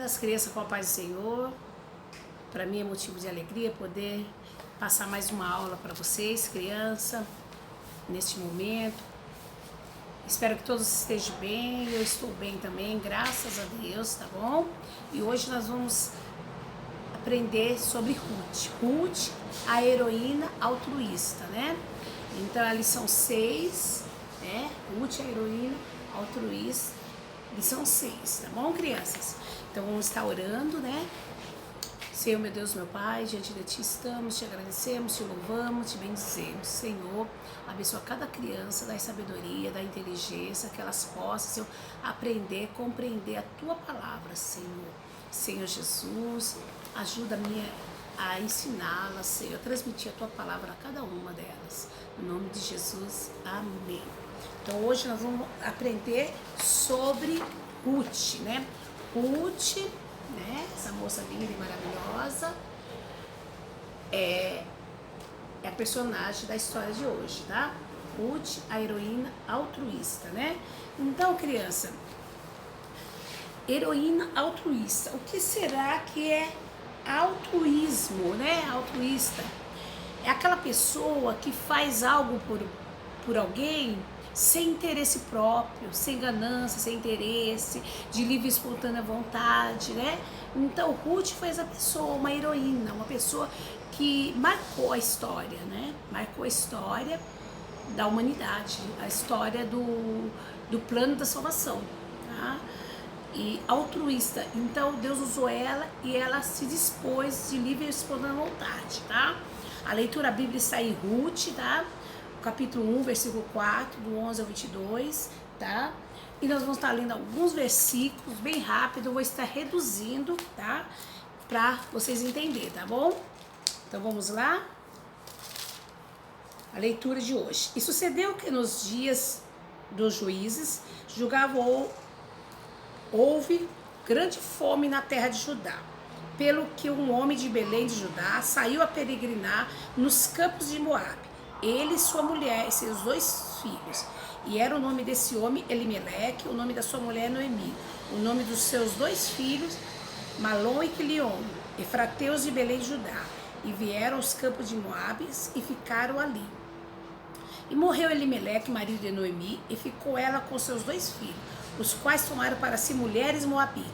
As crianças com a paz do Senhor. Para mim é motivo de alegria poder passar mais uma aula para vocês, criança, neste momento. Espero que todos estejam bem, eu estou bem também, graças a Deus, tá bom? E hoje nós vamos aprender sobre Ruth. Ruth, a heroína altruísta, né? Então a lição 6, né? Ruth, a heroína altruísta, lição 6, tá bom, crianças? Então vamos estar orando, né? Senhor, meu Deus, meu Pai, diante de Ti estamos, Te agradecemos, Te louvamos, Te bendizemos. Senhor, abençoa cada criança, dá sabedoria, dá inteligência, que elas possam, Senhor, aprender, compreender a Tua palavra, Senhor. Senhor Jesus, ajuda-me a ensiná-las, Senhor, a transmitir a Tua palavra a cada uma delas. Em nome de Jesus, amém. Então hoje nós vamos aprender sobre Ruth, né? Ruth, né? Essa moça linda e maravilhosa é a personagem da história de hoje, tá? Ruth, a heroína altruísta, né? Então, criança, heroína altruísta, o que será que é altruísmo, né? Altruísta é aquela pessoa que faz algo por alguém sem interesse próprio, sem ganância, sem interesse, de livre e espontânea vontade, né? Então Ruth foi essa pessoa, uma heroína, uma pessoa que marcou a história, né? Marcou a história da humanidade, a história do plano da salvação, tá? E altruísta, então Deus usou ela e ela se dispôs de livre e espontânea vontade, tá? A leitura bíblica está em Ruth, tá? Capítulo 1, versículo 4, do 11 ao 22, tá? E nós vamos estar lendo alguns versículos bem rápido, eu vou estar reduzindo, tá? Para vocês entenderem, tá bom? Então vamos lá? A leitura de hoje. E sucedeu que nos dias dos juízes houve grande fome na terra de Judá, pelo que um homem de Belém de Judá saiu a peregrinar nos campos de Moabe, ele, sua mulher e seus 2 filhos. E era o nome desse homem Elimeleque, o nome da sua mulher Noemi, o nome dos seus 2 filhos Malom e Quilion, efrateus de Belém de Judá. E vieram aos campos de Moabe e ficaram ali. E morreu Elimeleque, marido de Noemi, e ficou ela com seus 2 filhos, os quais tomaram para si mulheres moabitas.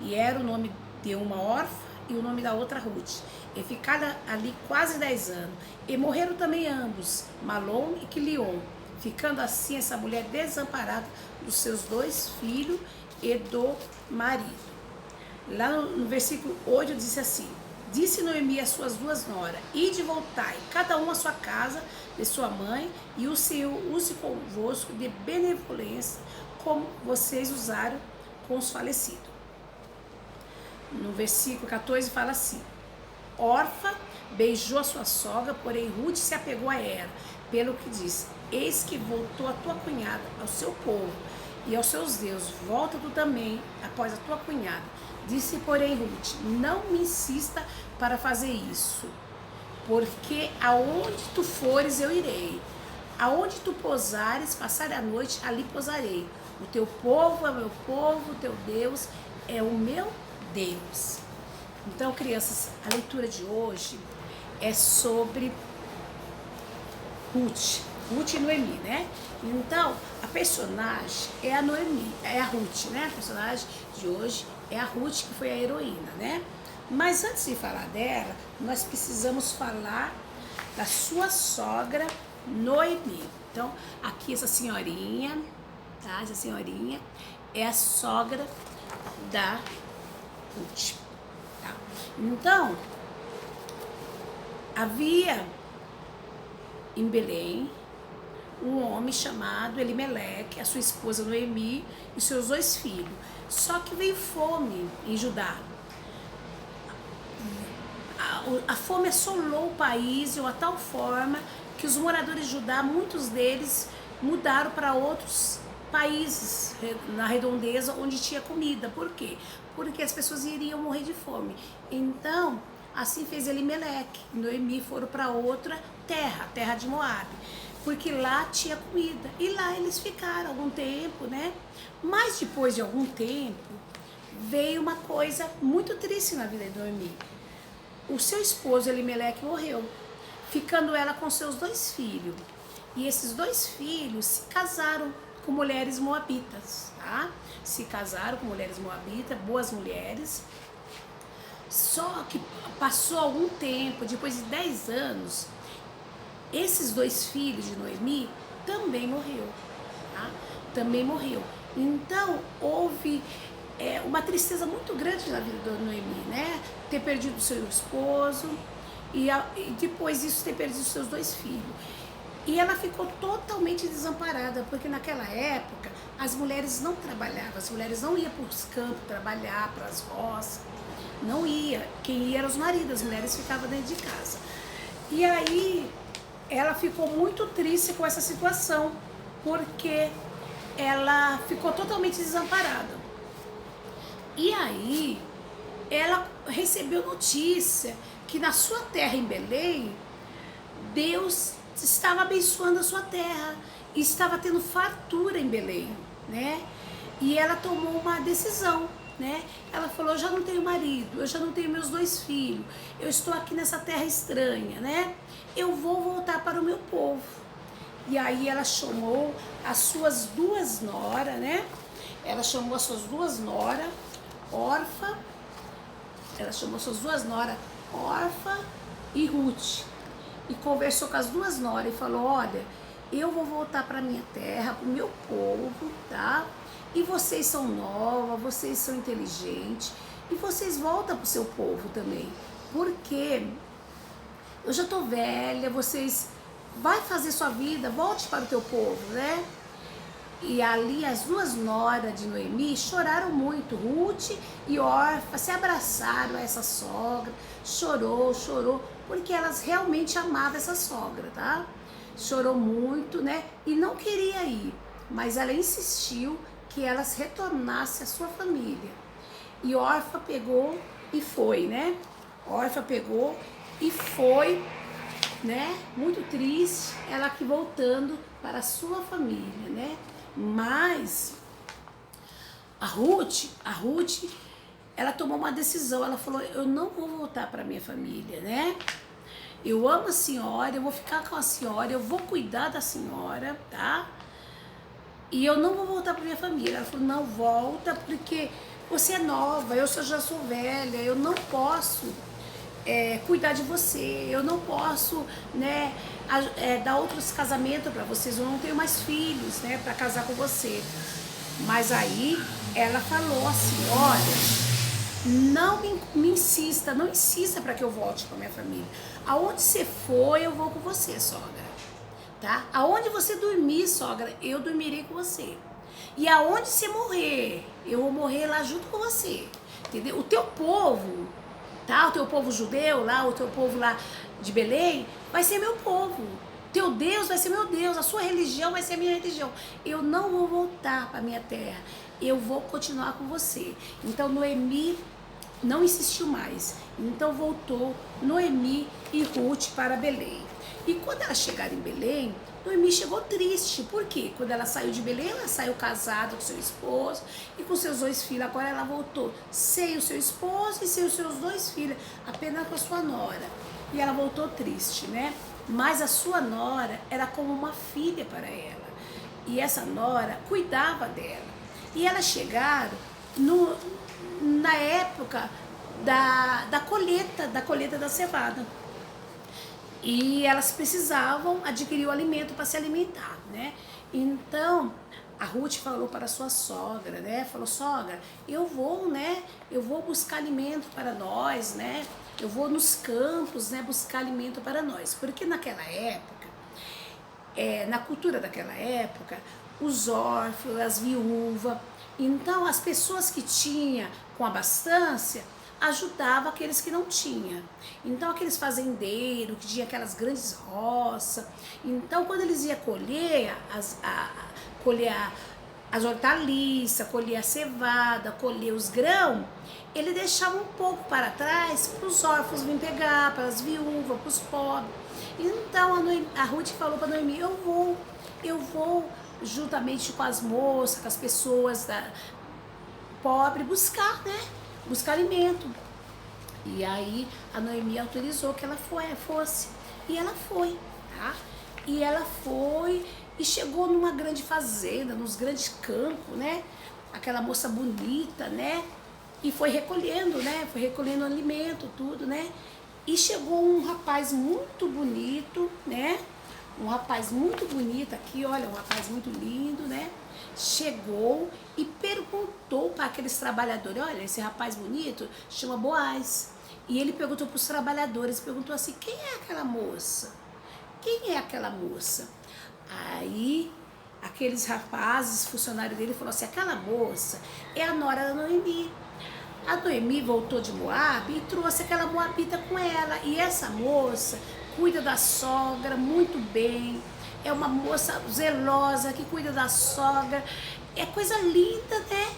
E era o nome de uma órfã e o nome da outra Ruth. E ficaram ali quase 10 anos. E morreram também ambos, Malom e Quilion, ficando assim essa mulher desamparada dos seus 2 filhos e do marido. Lá no versículo 8 diz assim: disse Noemi às suas 2 noras: ide e voltai, cada uma à sua casa de sua mãe, e o Senhor use convosco de benevolência, como vocês usaram com os falecidos. No versículo 14 fala assim: Orfa beijou a sua sogra, porém Ruth se apegou a ela, pelo que diz: eis que voltou a tua cunhada ao seu povo e aos seus deuses, volta tu também após a tua cunhada. Disse, porém, Ruth: não me insista para fazer isso, porque aonde tu fores eu irei, aonde tu pousares, passar a noite, ali pousarei. O teu povo é o meu povo, o teu Deus é o meu Deus. Então, crianças, a leitura de hoje é sobre Ruth e Noemi, né? Então, a personagem é a Noemi, é a Ruth, né? A personagem de hoje é a Ruth, que foi a heroína, né? Mas antes de falar dela, nós precisamos falar da sua sogra Noemi. Então, aqui essa senhorinha, tá? Essa senhorinha é a sogra da Ruth. Tá? Então, havia em Belém um homem chamado Elimeleque, a sua esposa Noemi e seus 2 filhos. Só que veio fome em Judá. A fome assolou o país de uma tal forma que os moradores de Judá, muitos deles, mudaram para outros países na redondeza onde tinha comida. Por quê? Porque as pessoas iriam morrer de fome. Então, assim fez Elimeleque e Noemi, foram para outra terra, a terra de Moabe, porque lá tinha comida. E lá eles ficaram algum tempo, né? Mas depois de algum tempo, veio uma coisa muito triste na vida de Noemi. O seu esposo Elimeleque morreu, ficando ela com seus 2 filhos. E esses 2 filhos se casaram com mulheres moabitas, tá? Se casaram com mulheres moabitas, boas mulheres. Só que passou algum tempo, depois de 10 anos, esses 2 filhos de Noemi também morreu, tá? Também morreu. Então, houve uma tristeza muito grande na vida de Noemi, né? Ter perdido seu esposo e depois disso ter perdido seus 2 filhos. E ela ficou totalmente desamparada, porque naquela época as mulheres não trabalhavam, as mulheres não iam para os campos trabalhar, para as roças, não ia. Quem ia eram os maridos, as mulheres ficavam dentro de casa. E aí ela ficou muito triste com essa situação, porque ela ficou totalmente desamparada. E aí ela recebeu notícia que na sua terra em Belém, Deus estava abençoando a sua terra, e estava tendo fartura em Belém, né? E ela tomou uma decisão, né? Ela falou: eu já não tenho marido, eu já não tenho meus 2 filhos, eu estou aqui nessa terra estranha, né? Eu vou voltar para o meu povo. E aí ela chamou as suas 2 noras, né? Ela chamou as suas 2 noras, Orfa, ela chamou suas 2 noras, Orfa e Ruth. E conversou com as 2 noras e falou: olha, eu vou voltar para minha terra, para o meu povo, tá? E vocês são novas, vocês são inteligentes, e vocês voltam para o seu povo também, porque eu já tô velha, vocês vai fazer sua vida, volte para o teu povo, né? E ali as 2 noras de Noemi choraram muito. Ruth e Orfa se abraçaram a essa sogra, chorou, porque elas realmente amavam essa sogra, tá? Chorou muito, né? E não queria ir, mas ela insistiu que elas retornassem à sua família. E Orfa pegou e foi, né? Orfa pegou e foi, né? Muito triste, ela aqui voltando para a sua família, né? Mas a Ruth, ela tomou uma decisão. Ela falou: eu não vou voltar para minha família, né? Eu amo a senhora, eu vou ficar com a senhora, eu vou cuidar da senhora, tá? E eu não vou voltar para minha família. Ela falou: não volta, porque você é nova, eu já sou velha, eu não posso cuidar de você, eu não posso, né, dar outros casamentos para vocês, eu não tenho mais filhos, né, para casar com você. Mas aí ela falou assim: olha, não me insista, não insista para que eu volte para minha família. Aonde você for, eu vou com você, sogra, tá? Aonde você dormir, sogra, eu dormirei com você. E aonde você morrer, eu vou morrer lá junto com você, entendeu? O teu povo, tá? O teu povo judeu lá, o teu povo lá de Belém, vai ser meu povo. Teu Deus vai ser meu Deus, a sua religião vai ser a minha religião. Eu não vou voltar para minha terra, eu vou continuar com você. Então Noemi não insistiu mais. Então voltou Noemi e Ruth para Belém. E quando elas chegaram em Belém, Noemi chegou triste. Por quê? Quando ela saiu de Belém, ela saiu casada com seu esposo e com seus 2 filhos. Agora ela voltou sem o seu esposo e sem os seus 2 filhos, apenas com a sua nora. E ela voltou triste, né? Mas a sua nora era como uma filha para ela. E essa nora cuidava dela. E elas chegaram na época da colheita da cevada. E elas precisavam adquirir o alimento para se alimentar, né? Então, a Ruth falou para a sua sogra, né? Falou: sogra, eu vou, né? Eu vou buscar alimento para nós, né? Eu vou nos campos, né? Buscar alimento para nós. Porque naquela época, na cultura daquela época, os órfãos, as viúvas, então as pessoas que tinham com abastança ajudava aqueles que não tinham. Então aqueles fazendeiros que tinham aquelas grandes roças, então quando eles iam colher as hortaliças, colher a cevada, colher os grãos, ele deixava um pouco para trás para os órfãos virem pegar, para as viúvas, para os pobres. Então a Ruth falou para Noemi: eu vou juntamente com as moças, com as pessoas pobre buscar, né? Buscar alimento. E aí a Noemi autorizou que ela fosse. E ela foi, tá? E ela foi e chegou numa grande fazenda, nos grandes campos, né? Aquela moça bonita, né? E foi recolhendo, né? Foi recolhendo alimento, tudo, né? E chegou um rapaz muito bonito, né? Um rapaz muito bonito aqui, olha, um rapaz muito lindo, né? Chegou e perguntou para aqueles trabalhadores, olha, esse rapaz bonito chama Boaz. E ele perguntou para os trabalhadores, perguntou assim, quem é aquela moça? Quem é aquela moça? Aí, aqueles rapazes, funcionários dele, falaram assim, aquela moça é a nora da Noemi. A Noemi voltou de Moabe e trouxe aquela moabita com ela. E essa moça cuida da sogra muito bem. É uma moça zelosa que cuida da sogra. É coisa linda, né?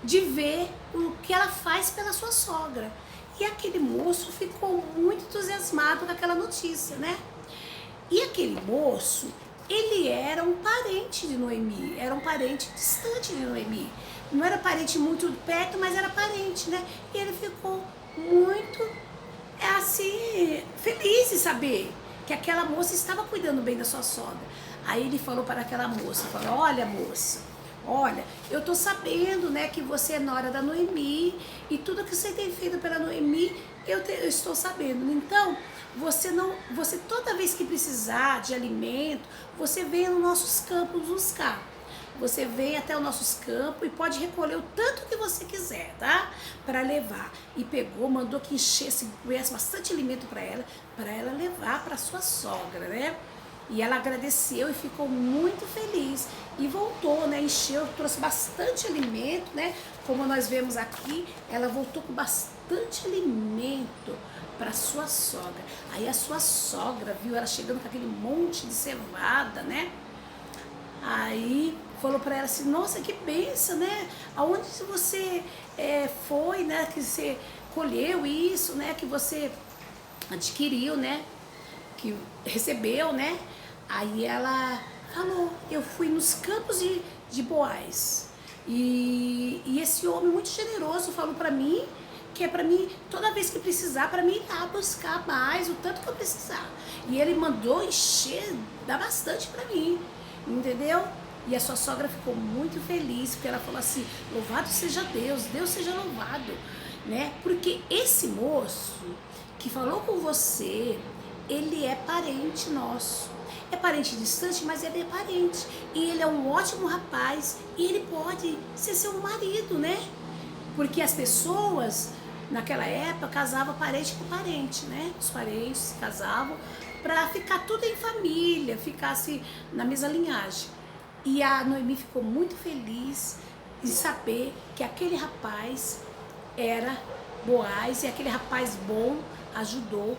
De ver o que ela faz pela sua sogra. E aquele moço ficou muito entusiasmado com aquela notícia, né? E aquele moço, ele era um parente de Noemi, era um parente distante de Noemi. Não era parente muito perto, mas era parente, né? E ele ficou muito, assim, feliz em saber que aquela moça estava cuidando bem da sua sogra. Aí ele falou para aquela moça, falou, olha moça, olha, eu tô sabendo, né, que você é nora da Noemi e tudo que você tem feito pela Noemi, eu estou sabendo. Então, você toda vez que precisar de alimento, você vem nos nossos campos buscar. Você vem até os nossos campos e pode recolher o tanto que você quiser, tá? Para levar. E pegou, mandou que enchesse bastante alimento para ela levar para sua sogra, né? E ela agradeceu e ficou muito feliz. E voltou, né? Encheu, trouxe bastante alimento, né? Como nós vemos aqui, ela voltou com bastante alimento para sua sogra. Aí a sua sogra viu ela chegando com aquele monte de cevada, né? Aí falou para ela assim, nossa, que bênção, né? Aonde você foi, né? Que você colheu isso, né? Que você adquiriu, né? Que recebeu, né? Aí ela falou, eu fui nos campos de Boaz. E esse homem muito generoso falou para mim, que é para mim, toda vez que precisar, para mim ir lá buscar mais, o tanto que eu precisar. E ele mandou encher, dar bastante para mim, entendeu? E a sua sogra ficou muito feliz, porque ela falou assim, louvado seja Deus, Deus seja louvado, né? Porque esse moço que falou com você, ele é parente nosso. É parente distante, mas ele é parente. E ele é um ótimo rapaz, e ele pode ser seu marido, né? Porque as pessoas, naquela época, casavam parente com parente, né? Os parentes se casavam para ficar tudo em família, ficasse na mesma linhagem. E a Noemi ficou muito feliz em saber que aquele rapaz era Boaz e aquele rapaz bom ajudou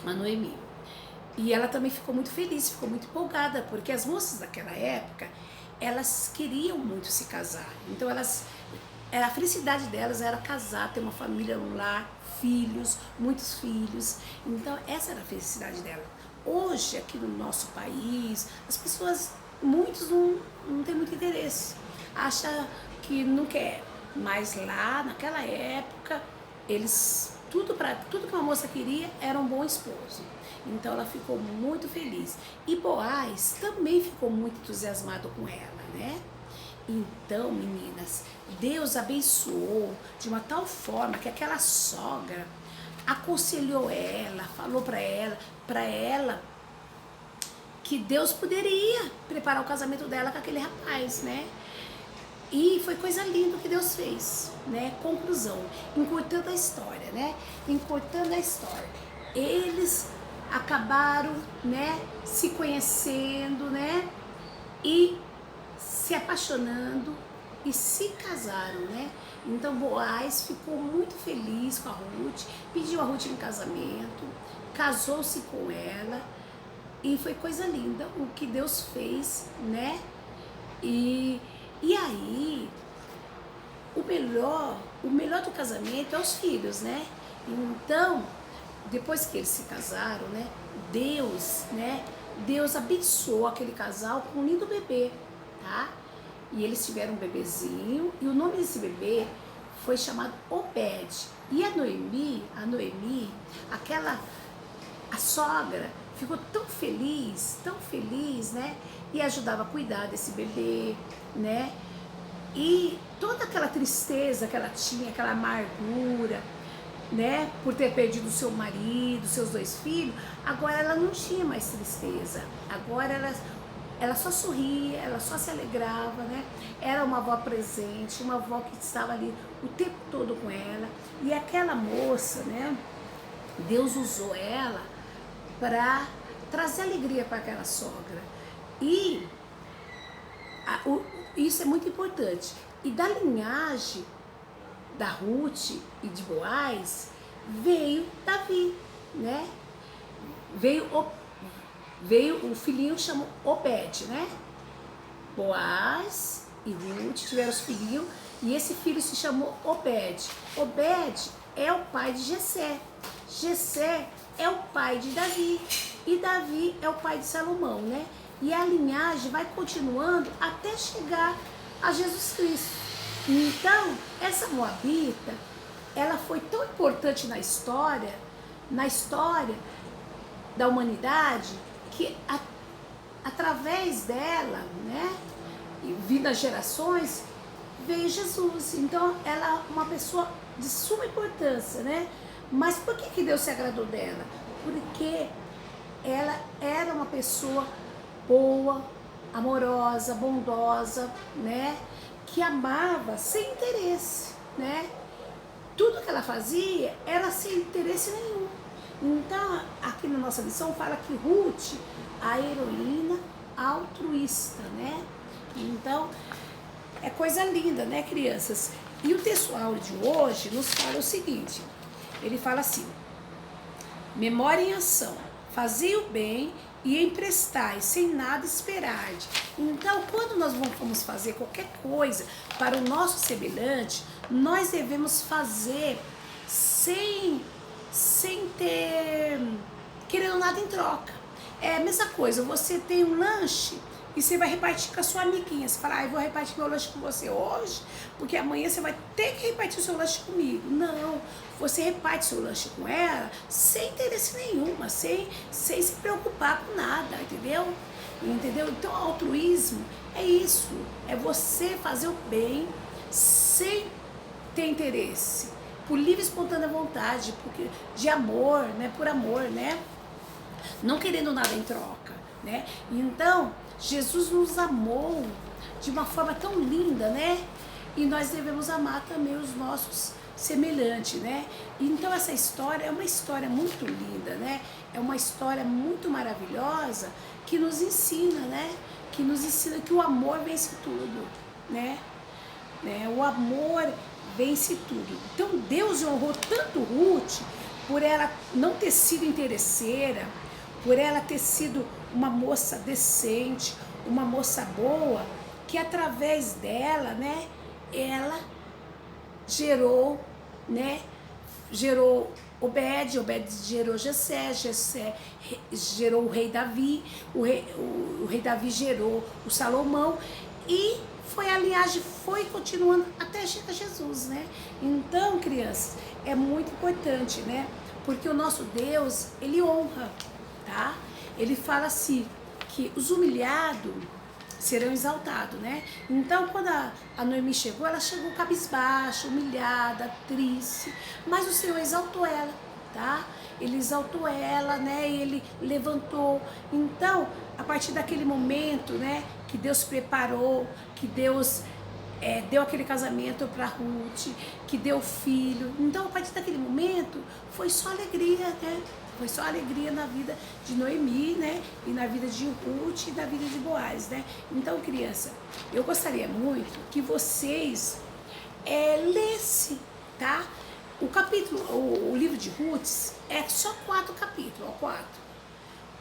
a Noemi. E ela também ficou muito feliz, ficou muito empolgada, porque as moças daquela época, elas queriam muito se casar. Então a felicidade delas era casar, ter uma família, um lar, filhos, muitos filhos. Então essa era a felicidade dela. Hoje, aqui no nosso país, as pessoas, muitos não têm muito interesse, acham que não quer. Mas lá, naquela época, tudo que uma moça queria era um bom esposo. Então ela ficou muito feliz. E Boaz também ficou muito entusiasmado com ela, né? Então, meninas, Deus abençoou de uma tal forma que aquela sogra aconselhou ela, falou para ela que Deus poderia preparar o casamento dela com aquele rapaz, né? E foi coisa linda que Deus fez, né? Conclusão, encurtando a história, né? Encurtando a história. Eles acabaram, né, se conhecendo, né? E se apaixonando e se casaram, né? Então Boaz ficou muito feliz com a Ruth, pediu a Ruth em casamento, casou-se com ela e foi coisa linda o que Deus fez, né? E aí, o melhor do casamento é os filhos, né? Então, depois que eles se casaram, né? Deus abençoou aquele casal com um lindo bebê, tá? E eles tiveram um bebezinho, e o nome desse bebê foi chamado Obed. E a Noemi, a sogra, ficou tão feliz, né? E ajudava a cuidar desse bebê, né? E toda aquela tristeza que ela tinha, aquela amargura, né? Por ter perdido o seu marido, seus 2 filhos, agora ela não tinha mais tristeza. Agora ela só sorria, ela só se alegrava, né? Era uma avó presente, uma avó que estava ali o tempo todo com ela. E aquela moça, né? Deus usou ela para trazer alegria para aquela sogra. E isso é muito importante. E da linhagem da Ruth e de Boaz veio Davi, né? Veio o filhinho chamado Obed, né? Boaz e Ruth tiveram os filhinhos e esse filho se chamou Obed. Obed é o pai de Jessé. Jessé é o pai de Davi e Davi é o pai de Salomão, né? E a linhagem vai continuando até chegar a Jesus Cristo. Então, essa moabita, ela foi tão importante na história da humanidade, que através dela, né, e vindo as gerações, veio Jesus. Então, ela é uma pessoa de suma importância, né? Mas por que Deus se agradou dela? Porque ela era uma pessoa boa, amorosa, bondosa, né? Que amava sem interesse, né? Tudo que ela fazia era sem interesse nenhum. Então, aqui na nossa lição fala que Ruth, a heroína altruísta, né? Então, é coisa linda, né, crianças? E o textual de hoje nos fala o seguinte, ele fala assim: memória em ação, fazei o bem e emprestai, sem nada esperar. Então, quando nós vamos fazer qualquer coisa para o nosso semelhante, nós devemos fazer sem ter querendo nada em troca. É a mesma coisa, você tem um lanche e você vai repartir com a sua amiguinha. Você fala, eu vou repartir meu lanche com você hoje, porque amanhã você vai ter que repartir o seu lanche comigo. Não, você reparte seu lanche com ela sem interesse nenhuma, sem se preocupar com nada, entendeu? Então, altruísmo é isso, é você fazer o bem sem ter interesse, por livre e espontânea vontade, de amor, né? Por amor, né? Não querendo nada em troca, né? Então, Jesus nos amou de uma forma tão linda, né? E nós devemos amar também os nossos semelhantes, né? Então, essa história é uma história muito linda, né? É uma história muito maravilhosa que nos ensina, né? Que nos ensina que o amor vence tudo, né? O amor vence tudo. Então, Deus honrou tanto Ruth por ela não ter sido interesseira, por ela ter sido uma moça decente, uma moça boa, que através dela, né, ela gerou, né, gerou Obed gerou Jessé, Jessé gerou o rei Davi, o rei Davi gerou o Salomão, e a linhagem foi continuando até chegar Jesus, né? Então, crianças, é muito importante, né? Porque o nosso Deus, ele honra, tá? Ele fala assim, que os humilhados serão exaltados, né? Então, quando a Noemi chegou, ela chegou cabisbaixa, humilhada, triste, mas o Senhor exaltou ela, tá? Ele exaltou ela, né? Ele levantou. Então, a partir daquele momento, né? Que Deus preparou, que Deus deu aquele casamento para Ruth, que deu filho. Então, a partir daquele momento, foi só alegria, né? Foi só alegria na vida de Noemi, né? E na vida de Ruth e na vida de Boaz, né? Então, criança, eu gostaria muito que vocês lessem, tá? O livro de Ruth é só 4 capítulos, ó,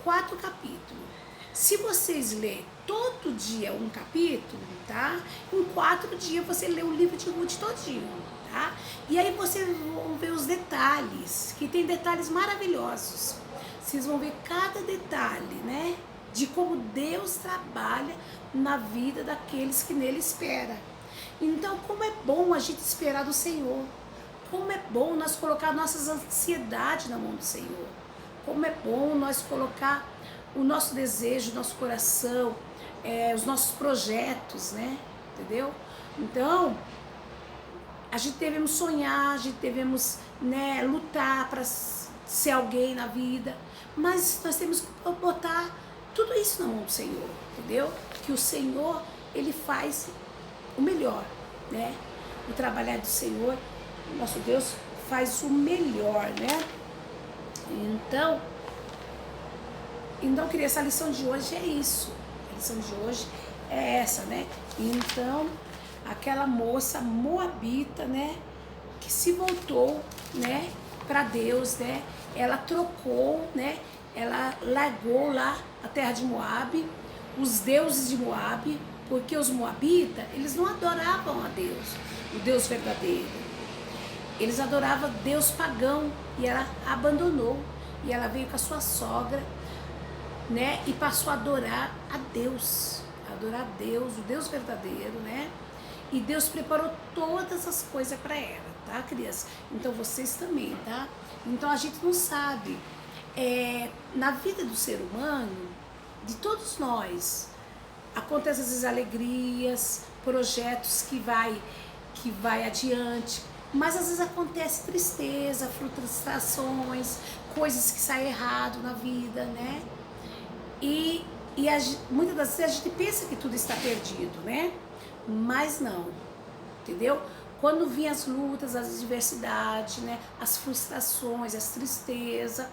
4 capítulos. Se vocês lerem todo dia um capítulo, tá? Em 4 dias você lê o livro de Ruth todinho, tá? E aí vocês vão ver os detalhes, que tem detalhes maravilhosos. Vocês vão ver cada detalhe, né? de como Deus trabalha na vida daqueles que nele esperam. Então, como é bom a gente esperar do Senhor. Como é bom nós colocar nossas ansiedades na mão do Senhor. Como é bom nós colocar o nosso desejo, o nosso coração, os nossos projetos, né? Entendeu? Então, a gente devemos sonhar, a gente devemos, né, lutar para ser alguém na vida, mas nós temos que botar tudo isso na mão do Senhor, entendeu? Que o Senhor, ele faz o melhor, né? O trabalhar do Senhor, nosso Deus faz o melhor, né? Então, queria, essa lição de hoje é isso. A lição de hoje é essa, né? Então, aquela moça moabita, né, que se voltou, né, para Deus, né? Ela trocou, né? Ela largou lá a terra de Moabe, os deuses de Moabe, porque os moabitas, eles não adoravam a Deus, o Deus verdadeiro. Eles adoravam Deus pagão e ela abandonou. E ela veio com a sua sogra, né? E passou a adorar a Deus, o Deus verdadeiro, né? E Deus preparou todas as coisas para ela, tá, criança? Então vocês também, tá? Então a gente não sabe. Na vida do ser humano, de todos nós, acontecem às vezes alegrias, projetos que vai adiante, mas às vezes acontece tristeza, frustrações, coisas que saem errado na vida, né? E muitas das vezes a gente pensa que tudo está perdido, né? Mas não, entendeu? Quando vinham as lutas, as adversidades, né? As frustrações, as tristezas,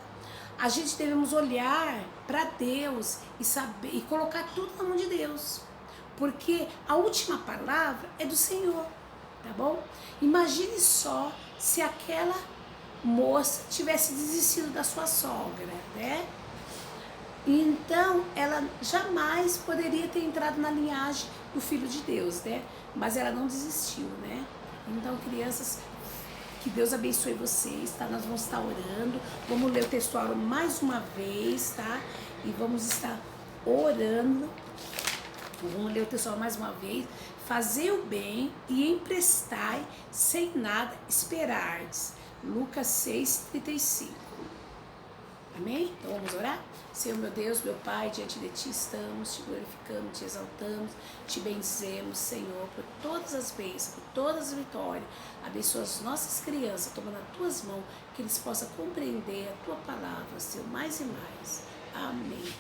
a gente devemos olhar para Deus e saber e colocar tudo na mão de Deus, porque a última palavra é do Senhor, tá bom? Imagine só se aquela moça tivesse desistido da sua sogra, né? Então ela jamais poderia ter entrado na linhagem do Filho de Deus, né? Mas ela não desistiu, né? Então, crianças, que Deus abençoe vocês, tá? Nós vamos estar orando, vamos ler o textuário mais uma vez, tá? E vamos estar orando, vamos ler o textuário mais uma vez. Fazer o bem e emprestai sem nada esperardes. Lucas 6:35. Amém? Então vamos orar? Senhor, meu Deus, meu Pai, diante de Ti estamos, Te glorificamos, Te exaltamos, Te benzemos, Senhor, por todas as bênçãos, por todas as vitórias. Abençoa as nossas crianças, toma nas Tuas mãos, que eles possam compreender a Tua palavra, Senhor, mais e mais. Amém.